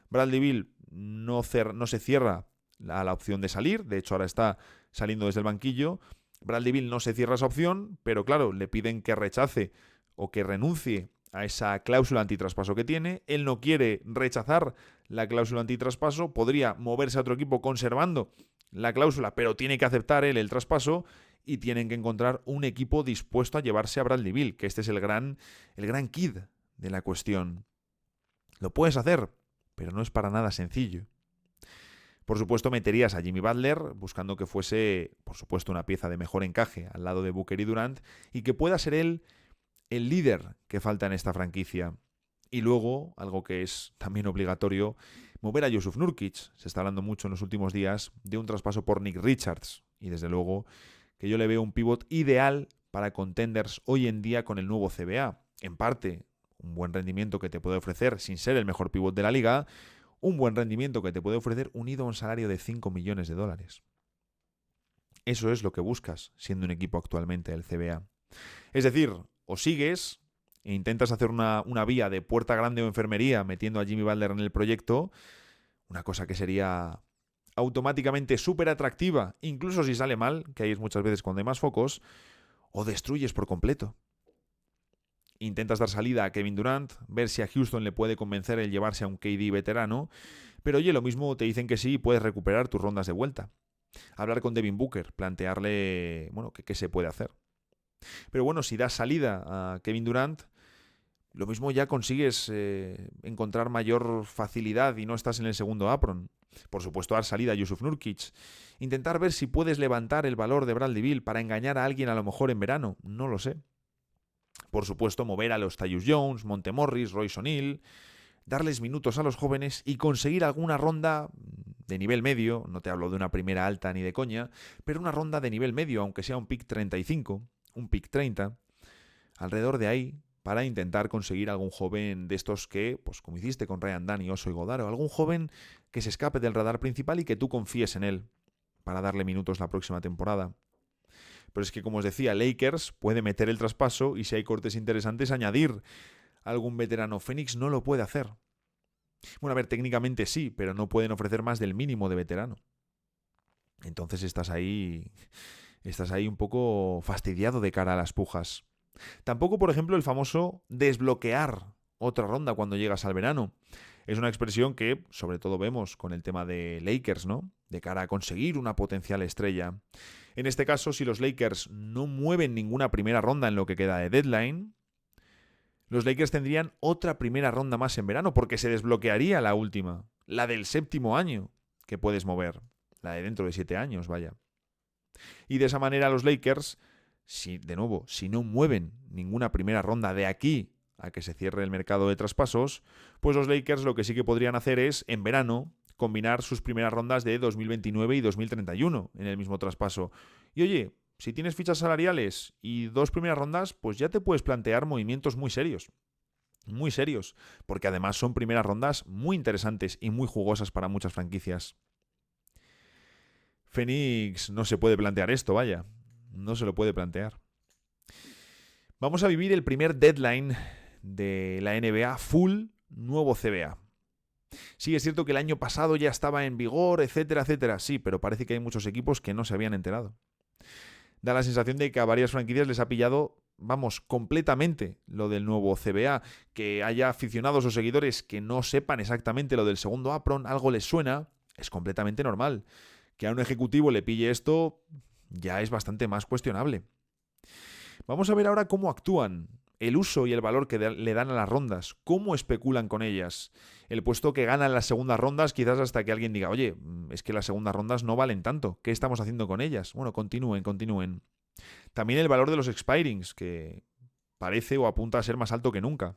Bradley Beal no se cierra a la opción de salir, de hecho ahora está saliendo desde el banquillo. Bradley Beal no se cierra esa opción, pero claro, le piden que rechace o que renuncie a esa cláusula antitraspaso que tiene. Él no quiere rechazar la cláusula antitraspaso, podría moverse a otro equipo conservando la cláusula, pero tiene que aceptar él el traspaso y tienen que encontrar un equipo dispuesto a llevarse a Bradley Beal, que este es el gran quid de la cuestión. Lo puedes hacer, pero no es para nada sencillo. Por supuesto, meterías a Jimmy Butler buscando que fuese, por supuesto, una pieza de mejor encaje al lado de Booker y Durant y que pueda ser él el líder que falta en esta franquicia. Y luego, algo que es también obligatorio, mover a Jusuf Nurkic. Se está hablando mucho en los últimos días de un traspaso por Nick Richards. Y desde luego que yo le veo un pivot ideal para contenders hoy en día con el nuevo CBA. En parte, un buen rendimiento que te puede ofrecer sin ser el mejor pivot de la liga, un buen rendimiento que te puede ofrecer unido a un salario de $5 millones. Eso es lo que buscas siendo un equipo actualmente del CBA. Es decir, o sigues e intentas hacer una vía de puerta grande o enfermería metiendo a Jimmy Butler en el proyecto, una cosa que sería automáticamente súper atractiva, incluso si sale mal, que ahí es muchas veces cuando hay más focos, o destruyes por completo. Intentas dar salida a Kevin Durant, ver si a Houston le puede convencer el llevarse a un KD veterano, pero oye, lo mismo te dicen que sí y puedes recuperar tus rondas de vuelta. Hablar con Devin Booker, plantearle, bueno, qué se puede hacer. Pero bueno, si das salida a Kevin Durant, lo mismo ya consigues encontrar mayor facilidad y no estás en el segundo apron. Por supuesto, dar salida a Jusuf Nurkic. Intentar ver si puedes levantar el valor de Bradley Beal para engañar a alguien a lo mejor en verano. No lo sé. Por supuesto, mover a los Tyus Jones, Monte Morris, Royce O'Neal, darles minutos a los jóvenes y conseguir alguna ronda de nivel medio. No te hablo de una primera alta ni de coña, pero una ronda de nivel medio, aunque sea un pick 35, un pick 30, alrededor de ahí, para intentar conseguir algún joven de estos que, pues como hiciste con Ryan Dunn y Oso y Godaro, algún joven que se escape del radar principal y que tú confíes en él para darle minutos la próxima temporada. Pero es que, como os decía, Lakers puede meter el traspaso y si hay cortes interesantes añadir algún veterano. Phoenix no lo puede hacer. Bueno, a ver, técnicamente sí, pero no pueden ofrecer más del mínimo de veterano. Entonces estás ahí un poco fastidiado de cara a las pujas. Tampoco, por ejemplo, el famoso desbloquear otra ronda cuando llegas al verano. Es una expresión que sobre todo vemos con el tema de Lakers, ¿no? De cara a conseguir una potencial estrella. En este caso, si los Lakers no mueven ninguna primera ronda en lo que queda de deadline, los Lakers tendrían otra primera ronda más en verano porque se desbloquearía la última, la del 7º año que puedes mover, la de dentro de 7 años, vaya. Y de esa manera los Lakers, si no mueven ninguna primera ronda de aquí a que se cierre el mercado de traspasos, pues los Lakers lo que sí que podrían hacer es, en verano, combinar sus primeras rondas de 2029 y 2031 en el mismo traspaso. Y oye, si tienes fichas salariales y 2 primeras rondas, pues ya te puedes plantear movimientos muy serios. Muy serios, porque además son primeras rondas muy interesantes y muy jugosas para muchas franquicias. Phoenix no se puede plantear esto, vaya. No se lo puede plantear. Vamos a vivir el primer deadline de la NBA full nuevo CBA. Sí, es cierto que el año pasado ya estaba en vigor, etcétera, etcétera. Sí, pero parece que hay muchos equipos que no se habían enterado. Da la sensación de que a varias franquicias les ha pillado, completamente lo del nuevo CBA. Que haya aficionados o seguidores que no sepan exactamente lo del segundo apron, algo les suena, es completamente normal. Que a un ejecutivo le pille esto ya es bastante más cuestionable. Vamos a ver ahora cómo actúan, el uso y el valor que le dan a las rondas, cómo especulan con ellas. El puesto que ganan las segundas rondas, quizás hasta que alguien diga, oye, es que las segundas rondas no valen tanto, ¿qué estamos haciendo con ellas? Bueno, continúen. También el valor de los expirings, que parece o apunta a ser más alto que nunca.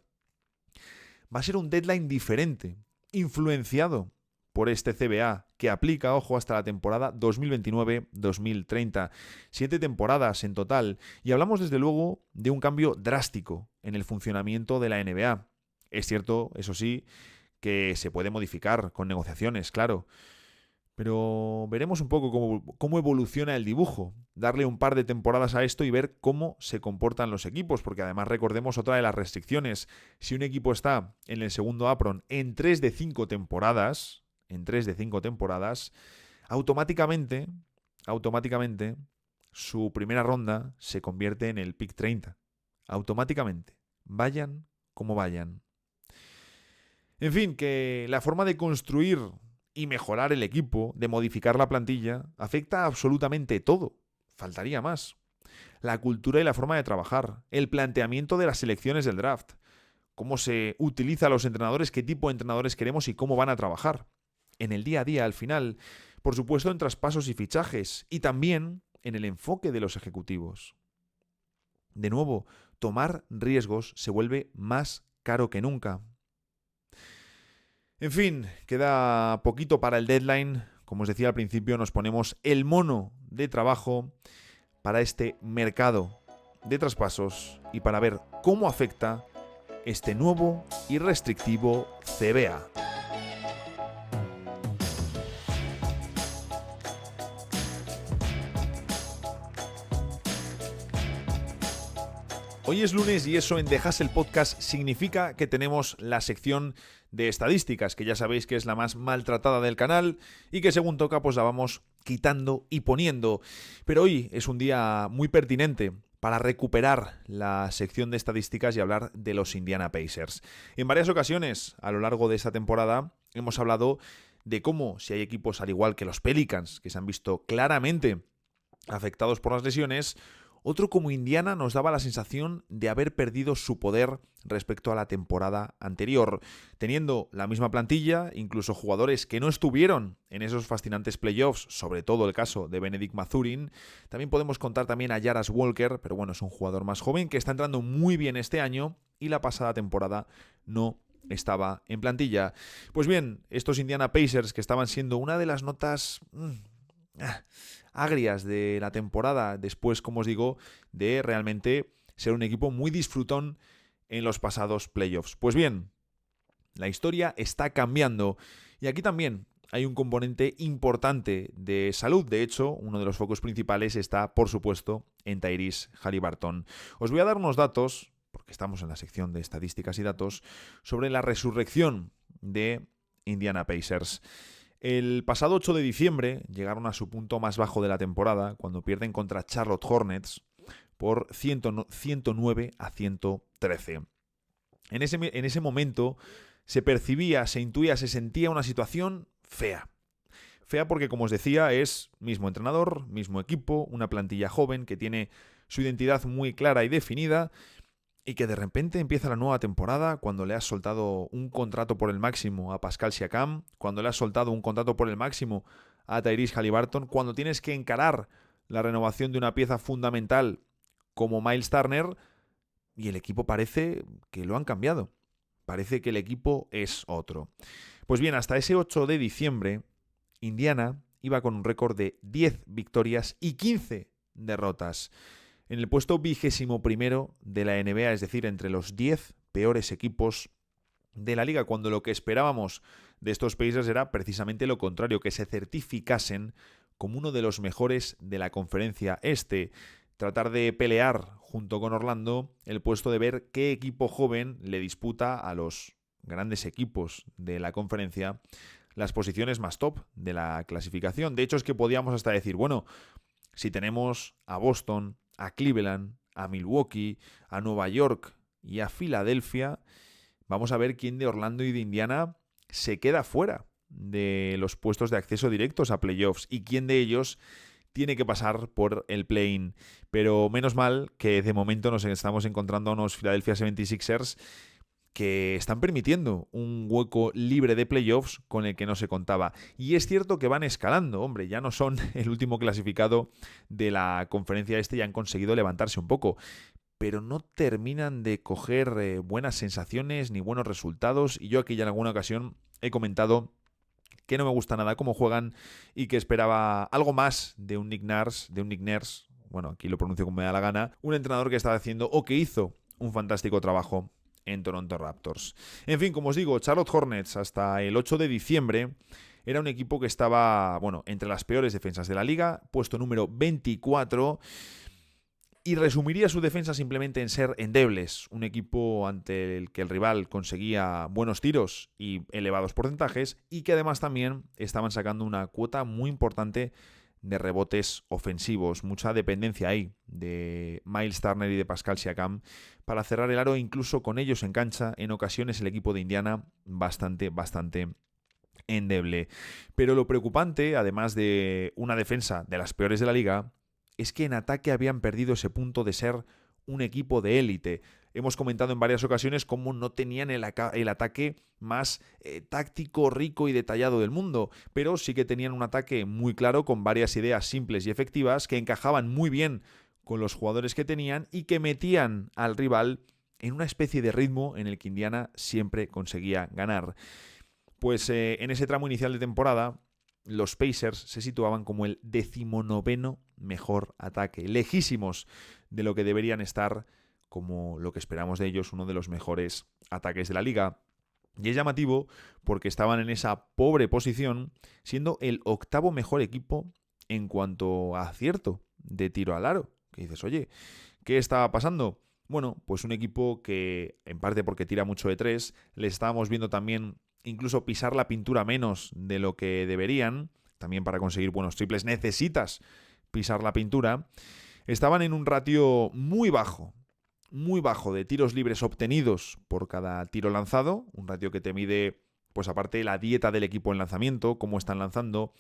Va a ser un deadline diferente, influenciado por este CBA, que aplica, ojo, hasta la temporada 2029-2030. 7 temporadas en total. Y hablamos desde luego de un cambio drástico en el funcionamiento de la NBA. Es cierto, eso sí, que se puede modificar con negociaciones, claro. Pero veremos un poco cómo evoluciona el dibujo. Darle un par de temporadas a esto y ver cómo se comportan los equipos. Porque además recordemos otra de las restricciones. Si un equipo está en el segundo apron en 3 de 5 temporadas... automáticamente, su primera ronda se convierte en el pick 30. Automáticamente. Vayan como vayan. En fin, que la forma de construir y mejorar el equipo, de modificar la plantilla, afecta a absolutamente todo. Faltaría más. La cultura y la forma de trabajar, el planteamiento de las selecciones del draft, cómo se utiliza a los entrenadores, qué tipo de entrenadores queremos y cómo van a trabajar. En el día a día, al final, por supuesto en traspasos y fichajes, y también en el enfoque de los ejecutivos. De nuevo, tomar riesgos se vuelve más caro que nunca. En fin, queda poquito para el deadline. Como os decía al principio, nos ponemos el mono de trabajo para este mercado de traspasos y para ver cómo afecta este nuevo y restrictivo CBA. Hoy es lunes y eso en The Hustle Podcast significa que tenemos la sección de estadísticas, que ya sabéis que es la más maltratada del canal y que según toca pues la vamos quitando y poniendo. Pero hoy es un día muy pertinente para recuperar la sección de estadísticas y hablar de los Indiana Pacers. En varias ocasiones a lo largo de esta temporada hemos hablado de cómo si hay equipos al igual que los Pelicans, que se han visto claramente afectados por las lesiones, otro como Indiana nos daba la sensación de haber perdido su poder respecto a la temporada anterior, teniendo la misma plantilla, incluso jugadores que no estuvieron en esos fascinantes playoffs, sobre todo el caso de Benedict Mathurin. También podemos contar también a Jarras Walker, pero bueno, es un jugador más joven que está entrando muy bien este año y la pasada temporada no estaba en plantilla. Pues bien, estos Indiana Pacers que estaban siendo una de las notas agrias de la temporada, después, como os digo, de realmente ser un equipo muy disfrutón en los pasados playoffs. Pues bien, la historia está cambiando y aquí también hay un componente importante de salud. De hecho, uno de los focos principales está, por supuesto, en Tyrese Haliburton. Os voy a dar unos datos, porque estamos en la sección de estadísticas y datos, sobre la resurrección de Indiana Pacers. El pasado 8 de diciembre llegaron a su punto más bajo de la temporada cuando pierden contra Charlotte Hornets por 109 a 113. En ese momento se percibía, se intuía, se sentía una situación fea. Fea porque, como os decía, es mismo entrenador, mismo equipo, una plantilla joven que tiene su identidad muy clara y definida y que de repente empieza la nueva temporada cuando le has soltado un contrato por el máximo a Pascal Siakam, cuando le has soltado un contrato por el máximo a Tyrese Haliburton, cuando tienes que encarar la renovación de una pieza fundamental como Miles Turner, y el equipo parece que lo han cambiado. Parece que el equipo es otro. Pues bien, hasta ese 8 de diciembre, Indiana iba con un récord de 10 victorias y 15 derrotas. En el puesto 21º de la NBA, es decir, entre los 10 peores equipos de la liga, cuando lo que esperábamos de estos Pacers era precisamente lo contrario, que se certificasen como uno de los mejores de la conferencia este. Tratar de pelear junto con Orlando el puesto de ver qué equipo joven le disputa a los grandes equipos de la conferencia las posiciones más top de la clasificación. De hecho, es que podíamos hasta decir, bueno, si tenemos a Boston, a Cleveland, a Milwaukee, a Nueva York y a Filadelfia, vamos a ver quién de Orlando y de Indiana se queda fuera de los puestos de acceso directos a playoffs y quién de ellos tiene que pasar por el play-in. Pero menos mal que de momento nos estamos encontrando a unos Philadelphia 76ers que están permitiendo un hueco libre de playoffs con el que no se contaba. Y es cierto que van escalando, hombre, ya no son el último clasificado de la conferencia este, ya han conseguido levantarse un poco, pero no terminan de coger buenas sensaciones ni buenos resultados, y yo aquí ya en alguna ocasión he comentado que no me gusta nada cómo juegan y que esperaba algo más de un Nick Nurse, bueno, aquí lo pronuncio como me da la gana, un entrenador que estaba haciendo o que hizo un fantástico trabajo en Toronto Raptors. En fin, como os digo, Charlotte Hornets hasta el 8 de diciembre era un equipo que estaba, bueno, entre las peores defensas de la liga, puesto número 24, y resumiría su defensa simplemente en ser endebles, un equipo ante el que el rival conseguía buenos tiros y elevados porcentajes, y que además también estaban sacando una cuota muy importante de rebotes ofensivos, mucha dependencia ahí de Miles Turner y de Pascal Siakam para cerrar el aro, incluso con ellos en cancha, en ocasiones el equipo de Indiana bastante endeble. Pero lo preocupante, además de una defensa de las peores de la liga, es que en ataque habían perdido ese punto de ser un equipo de élite. Hemos comentado en varias ocasiones cómo no tenían el ataque más táctico, rico y detallado del mundo, pero sí que tenían un ataque muy claro con varias ideas simples y efectivas que encajaban muy bien con los jugadores que tenían y que metían al rival en una especie de ritmo en el que Indiana siempre conseguía ganar. Pues en ese tramo inicial de temporada, los Pacers se situaban como el 19º mejor ataque, lejísimos de lo que deberían estar, como lo que esperamos de ellos, uno de los mejores ataques de la liga. Y es llamativo porque estaban en esa pobre posición, siendo el 8º mejor equipo en cuanto a acierto de tiro al aro. Que dices, oye, ¿qué estaba pasando? Bueno, pues un equipo que, en parte porque tira mucho de tres, le estábamos viendo también incluso pisar la pintura menos de lo que deberían. También para conseguir buenos triples necesitas pisar la pintura. Estaban en un ratio muy bajo de tiros libres obtenidos por cada tiro lanzado, un ratio que te mide, pues aparte la dieta del equipo en lanzamiento, cómo están lanzando,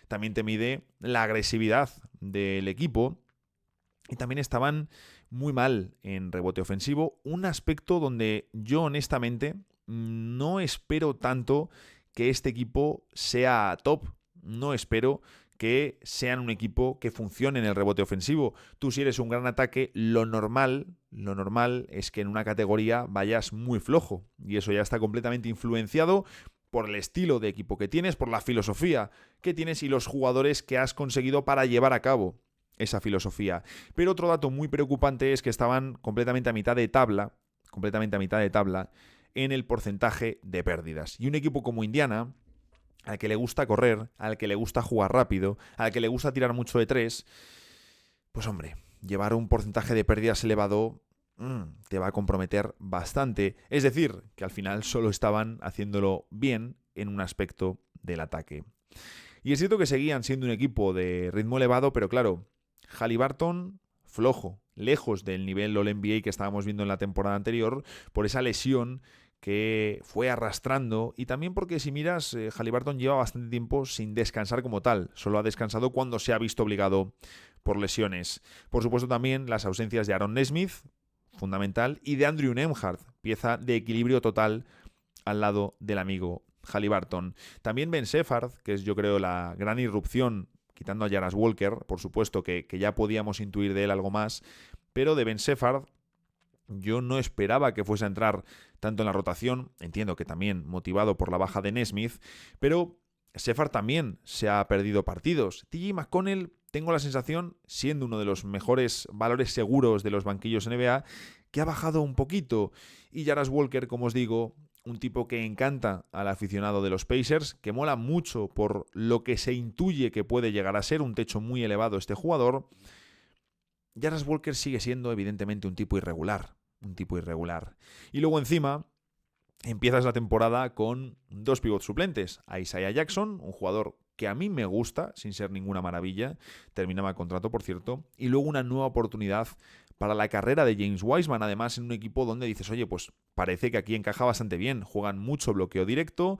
también te mide la agresividad del equipo, y también estaban muy mal en rebote ofensivo, un aspecto donde yo honestamente no espero tanto que este equipo sea top, no espero que sean un equipo que funcione en el rebote ofensivo. Tú, si eres un gran ataque, lo normal es que en una categoría vayas muy flojo, y eso ya está completamente influenciado por el estilo de equipo que tienes, por la filosofía que tienes y los jugadores que has conseguido para llevar a cabo esa filosofía. Pero otro dato muy preocupante es que estaban completamente a mitad de tabla en el porcentaje de pérdidas. Y un equipo como Indiana, al que le gusta correr, al que le gusta jugar rápido, al que le gusta tirar mucho de tres, pues hombre, llevar un porcentaje de pérdidas elevado te va a comprometer bastante. Es decir, que al final solo estaban haciéndolo bien en un aspecto del ataque. Y es cierto que seguían siendo un equipo de ritmo elevado, pero claro, Haliburton flojo, lejos del nivel All-NBA que estábamos viendo en la temporada anterior, por esa lesión que fue arrastrando, y también porque si miras, Haliburton lleva bastante tiempo sin descansar como tal, solo ha descansado cuando se ha visto obligado por lesiones. Por supuesto también las ausencias de Aaron Nesmith, fundamental, y de Andrew Nembhard, pieza de equilibrio total al lado del amigo Haliburton. También Ben Shepherd, que es yo creo la gran irrupción, quitando a Jarrett Walker, por supuesto que ya podíamos intuir de él algo más, pero de Ben Shepherd yo no esperaba que fuese a entrar tanto en la rotación, entiendo que también motivado por la baja de Nesmith, pero Shepherd también se ha perdido partidos. TJ McConnell, tengo la sensación, siendo uno de los mejores valores seguros de los banquillos NBA, que ha bajado un poquito. Y Jarrett Walker, como os digo, un tipo que encanta al aficionado de los Pacers, que mola mucho por lo que se intuye que puede llegar a ser un techo muy elevado este jugador. Jarrett Walker sigue siendo evidentemente un tipo irregular. Y luego encima empiezas la temporada con dos pivots suplentes. A Isaiah Jackson, un jugador que a mí me gusta, sin ser ninguna maravilla, terminaba el contrato, por cierto, y luego una nueva oportunidad para la carrera de James Wiseman, además en un equipo donde dices, oye, pues parece que aquí encaja bastante bien, juegan mucho bloqueo directo,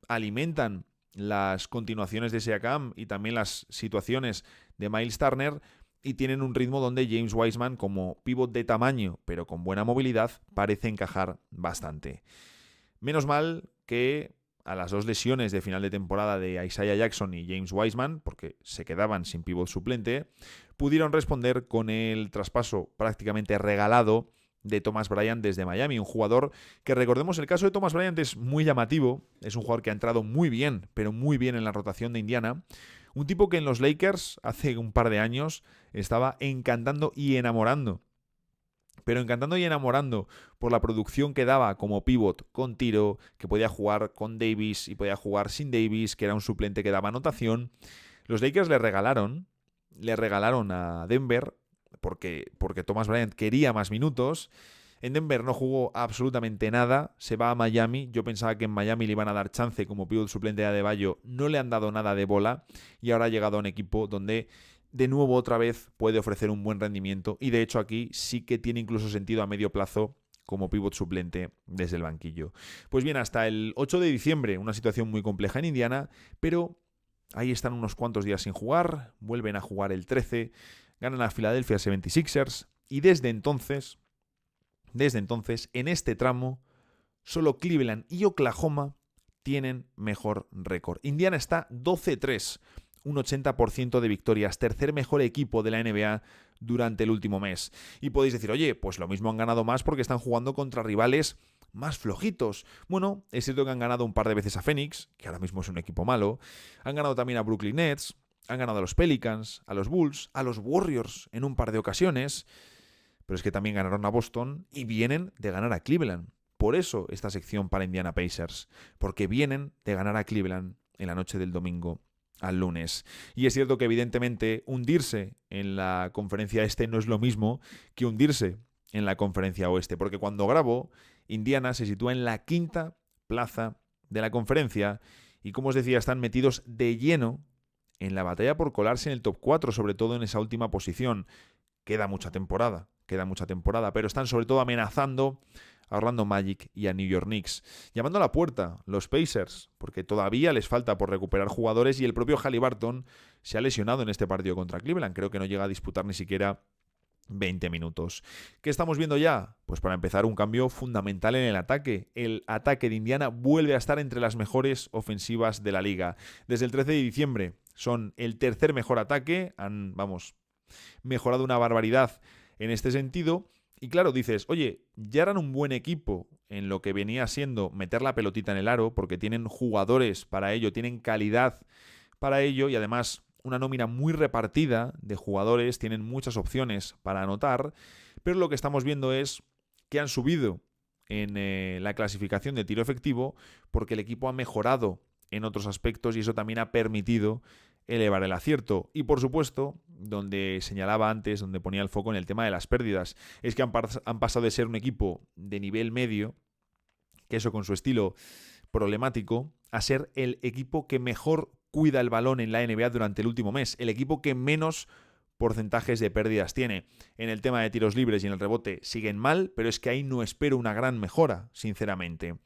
alimentan las continuaciones de Siakam y también las situaciones de Miles Turner, y tienen un ritmo donde James Wiseman, como pivot de tamaño, pero con buena movilidad, parece encajar bastante. Menos mal que a las dos lesiones de final de temporada de Isaiah Jackson y James Wiseman, porque se quedaban sin pivot suplente, pudieron responder con el traspaso prácticamente regalado de Thomas Bryant desde Miami, un jugador que, recordemos, el caso de Thomas Bryant es muy llamativo, es un jugador que ha entrado muy bien, pero muy bien en la rotación de Indiana, un tipo que en los Lakers hace un par de años estaba encantando y enamorando. Pero encantando y enamorando por la producción que daba como pivot con tiro, que podía jugar con Davis y podía jugar sin Davis, que era un suplente que daba anotación. Los Lakers le regalaron a Denver porque Thomas Bryant quería más minutos. En Denver no jugó absolutamente nada, se va a Miami. Yo pensaba que en Miami le iban a dar chance como pivot suplente de Adebayo, no le han dado nada de bola y ahora ha llegado a un equipo donde de nuevo otra vez puede ofrecer un buen rendimiento y de hecho aquí sí que tiene incluso sentido a medio plazo como pivot suplente desde el banquillo. Pues bien, hasta el 8 de diciembre, una situación muy compleja en Indiana, pero ahí están unos cuantos días sin jugar, vuelven a jugar el 13, ganan a Philadelphia 76ers y desde entonces, en este tramo, solo Cleveland y Oklahoma tienen mejor récord. Indiana está 12-3, un 80% de victorias, tercer mejor equipo de la NBA durante el último mes. Y podéis decir, oye, pues lo mismo han ganado más porque están jugando contra rivales más flojitos. Bueno, es cierto que han ganado un par de veces a Phoenix, que ahora mismo es un equipo malo. Han ganado también a Brooklyn Nets, han ganado a los Pelicans, a los Bulls, a los Warriors en un par de ocasiones. Pero es que también ganaron a Boston y vienen de ganar a Cleveland. Por eso esta sección para Indiana Pacers, porque vienen de ganar a Cleveland en la noche del domingo al lunes. Y es cierto que evidentemente hundirse en la conferencia este no es lo mismo que hundirse en la conferencia oeste, porque cuando grabo, Indiana se sitúa en la quinta plaza de la conferencia y, como os decía, están metidos de lleno en la batalla por colarse en el top 4, sobre todo en esa última posición. Queda mucha temporada, pero están sobre todo amenazando a Orlando Magic y a New York Knicks. Llamando a la puerta, los Pacers, porque todavía les falta por recuperar jugadores y el propio Haliburton se ha lesionado en este partido contra Cleveland. Creo que no llega a disputar ni siquiera 20 minutos. ¿Qué estamos viendo ya? Pues para empezar, un cambio fundamental en el ataque. El ataque de Indiana vuelve a estar entre las mejores ofensivas de la liga. Desde el 13 de diciembre son el tercer mejor ataque. Han, mejorado una barbaridad en este sentido. Y claro, dices, oye, ya eran un buen equipo en lo que venía siendo meter la pelotita en el aro, porque tienen jugadores para ello, tienen calidad para ello y además una nómina muy repartida de jugadores, tienen muchas opciones para anotar, pero lo que estamos viendo es que han subido en la clasificación de tiro efectivo porque el equipo ha mejorado en otros aspectos y eso también ha permitido elevar el acierto. Y por supuesto, donde señalaba antes, donde ponía el foco en el tema de las pérdidas, es que han pasado de ser un equipo de nivel medio, que eso con su estilo problemático, a ser el equipo que mejor cuida el balón en la NBA durante el último mes, el equipo que menos porcentajes de pérdidas tiene. En el tema de tiros libres y en el rebote siguen mal, pero es que ahí no espero una gran mejora, sinceramente.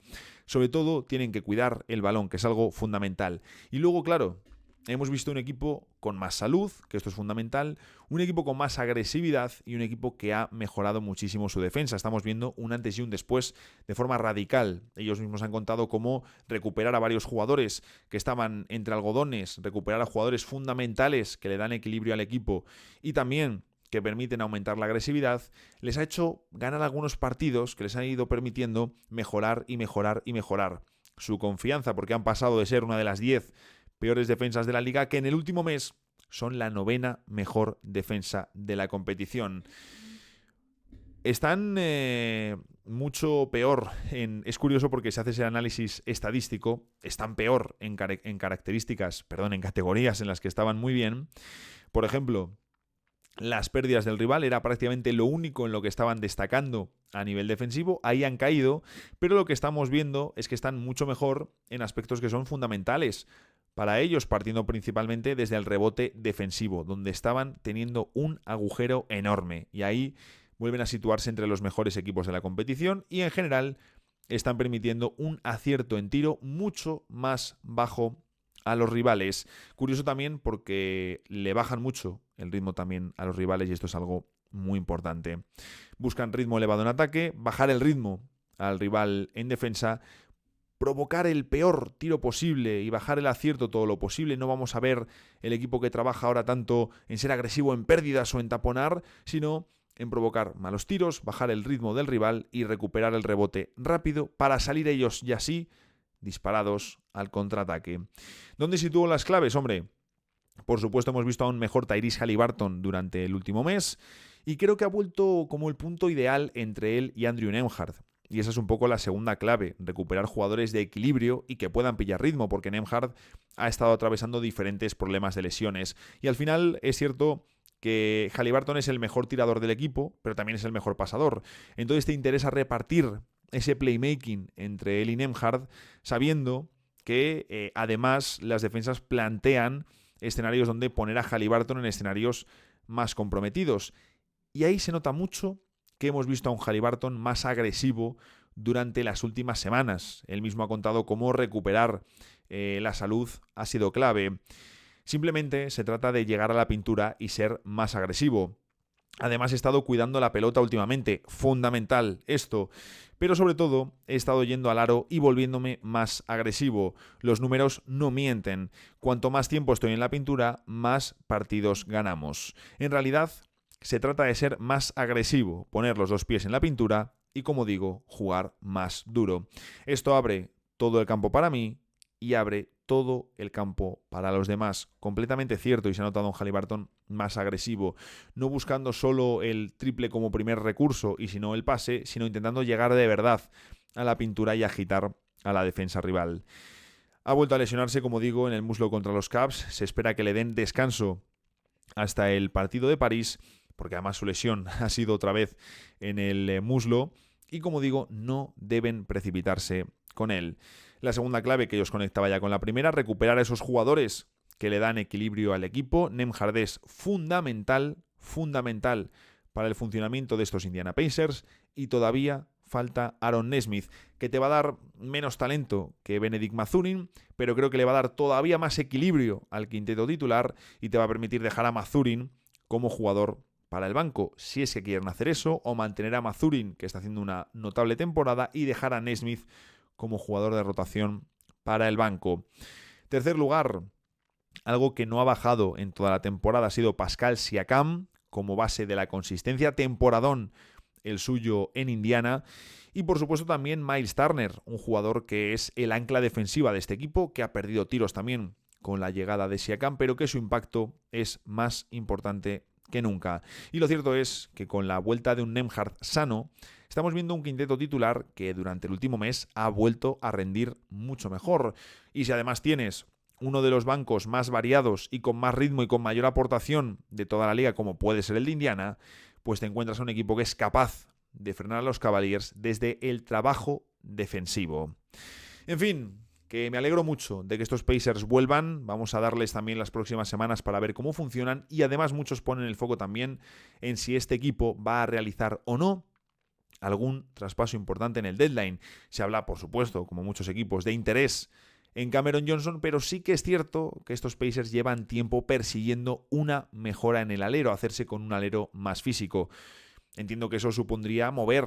Sobre todo tienen que cuidar el balón, que es algo fundamental. Y luego, claro, hemos visto un equipo con más salud, que esto es fundamental, un equipo con más agresividad y un equipo que ha mejorado muchísimo su defensa. Estamos viendo un antes y un después de forma radical. Ellos mismos han contado cómo recuperar a varios jugadores que estaban entre algodones, recuperar a jugadores fundamentales que le dan equilibrio al equipo y también que permiten aumentar la agresividad, les ha hecho ganar algunos partidos que les han ido permitiendo mejorar y mejorar y mejorar su confianza, porque han pasado de ser una de las 10 peores defensas de la liga, que en el último mes son la 9ª mejor defensa de la competición. Están mucho peor, es curioso porque si haces el análisis estadístico, están peor en categorías en las que estaban muy bien. Por ejemplo, las pérdidas del rival era prácticamente lo único en lo que estaban destacando a nivel defensivo. Ahí han caído, pero lo que estamos viendo es que están mucho mejor en aspectos que son fundamentales para ellos, partiendo principalmente desde el rebote defensivo, donde estaban teniendo un agujero enorme. Y ahí vuelven a situarse entre los mejores equipos de la competición y en general están permitiendo un acierto en tiro mucho más bajo a los rivales. Curioso también porque le bajan mucho el ritmo también a los rivales y esto es algo muy importante. Buscan ritmo elevado en ataque, bajar el ritmo al rival en defensa, provocar el peor tiro posible y bajar el acierto todo lo posible. No vamos a ver el equipo que trabaja ahora tanto en ser agresivo en pérdidas o en taponar, sino en provocar malos tiros, bajar el ritmo del rival y recuperar el rebote rápido para salir ellos y así disparados al contraataque. ¿Dónde sitúo las claves? Hombre, por supuesto hemos visto a un mejor Tyrese Haliburton durante el último mes y creo que ha vuelto como el punto ideal entre él y Andrew Nembhard. Y esa es un poco la segunda clave, recuperar jugadores de equilibrio y que puedan pillar ritmo, porque Nembhard ha estado atravesando diferentes problemas de lesiones. Y al final es cierto que Haliburton es el mejor tirador del equipo, pero también es el mejor pasador. Entonces te interesa repartir ese playmaking entre él y Nembhard, sabiendo que además las defensas plantean escenarios donde poner a Haliburton en escenarios más comprometidos. Y ahí se nota mucho que hemos visto a un Haliburton más agresivo durante las últimas semanas. Él mismo ha contado cómo recuperar la salud ha sido clave. Simplemente se trata de llegar a la pintura y ser más agresivo. Además he estado cuidando la pelota últimamente, fundamental esto, pero sobre todo he estado yendo al aro y volviéndome más agresivo. Los números no mienten. Cuanto más tiempo estoy en la pintura, más partidos ganamos. En realidad se trata de ser más agresivo, poner los dos pies en la pintura y, como digo, jugar más duro. Esto abre todo el campo para mí y abre todo el campo para los demás. Completamente cierto y se ha notado un Haliburton más agresivo, no buscando solo el triple como primer recurso y sino el pase, sino intentando llegar de verdad a la pintura y agitar a la defensa rival. Ha vuelto a lesionarse, como digo, en el muslo contra los Cavs. Se espera que le den descanso hasta el partido de París, porque además su lesión ha sido otra vez en el muslo y, como digo, no deben precipitarse con él. La segunda clave que os conectaba ya con la primera, recuperar a esos jugadores que le dan equilibrio al equipo. Nembhard es fundamental para el funcionamiento de estos Indiana Pacers y todavía falta Aaron Nesmith, que te va a dar menos talento que Benedict Mathurin, pero creo que le va a dar todavía más equilibrio al quinteto titular y te va a permitir dejar a Mathurin como jugador para el banco, si es que quieren hacer eso, o mantener a Mathurin, que está haciendo una notable temporada, y dejar a Nesmith como jugador de rotación para el banco. Tercer lugar, algo que no ha bajado en toda la temporada ha sido Pascal Siakam, como base de la consistencia, temporadón el suyo en Indiana. Y por supuesto también Miles Turner, un jugador que es el ancla defensiva de este equipo, que ha perdido tiros también con la llegada de Siakam, pero que su impacto es más importante que nunca. Y lo cierto es que con la vuelta de un Nembhard sano, estamos viendo un quinteto titular que durante el último mes ha vuelto a rendir mucho mejor. Y si además tienes uno de los bancos más variados y con más ritmo y con mayor aportación de toda la liga, como puede ser el de Indiana, pues te encuentras a un equipo que es capaz de frenar a los Cavaliers desde el trabajo defensivo. En fin, que me alegro mucho de que estos Pacers vuelvan. Vamos a darles también las próximas semanas para ver cómo funcionan y además muchos ponen el foco también en si este equipo va a realizar o no algún traspaso importante en el deadline. Se habla, por supuesto, como muchos equipos, de interés en Cameron Johnson, pero sí que es cierto que estos Pacers llevan tiempo persiguiendo una mejora en el alero, hacerse con un alero más físico. Entiendo que eso supondría mover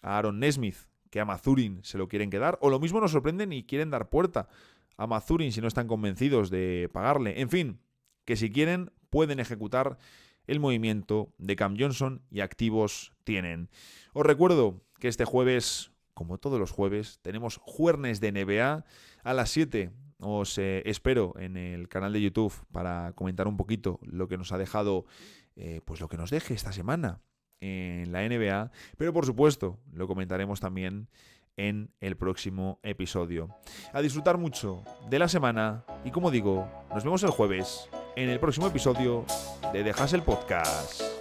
a Aaron Nesmith, que a Mathurin se lo quieren quedar, o lo mismo nos sorprenden y quieren dar puerta a Mathurin si no están convencidos de pagarle. En fin, que si quieren pueden ejecutar el movimiento de Cam Johnson y activos tienen. Os recuerdo que este jueves, como todos los jueves, tenemos Jueves de NBA a las 7. Os espero en el canal de YouTube para comentar un poquito lo que nos ha dejado, pues lo que nos deje esta semana en la NBA, pero por supuesto lo comentaremos también en el próximo episodio. A disfrutar mucho de la semana y, como digo, nos vemos el jueves en el próximo episodio de The Hustle Podcast.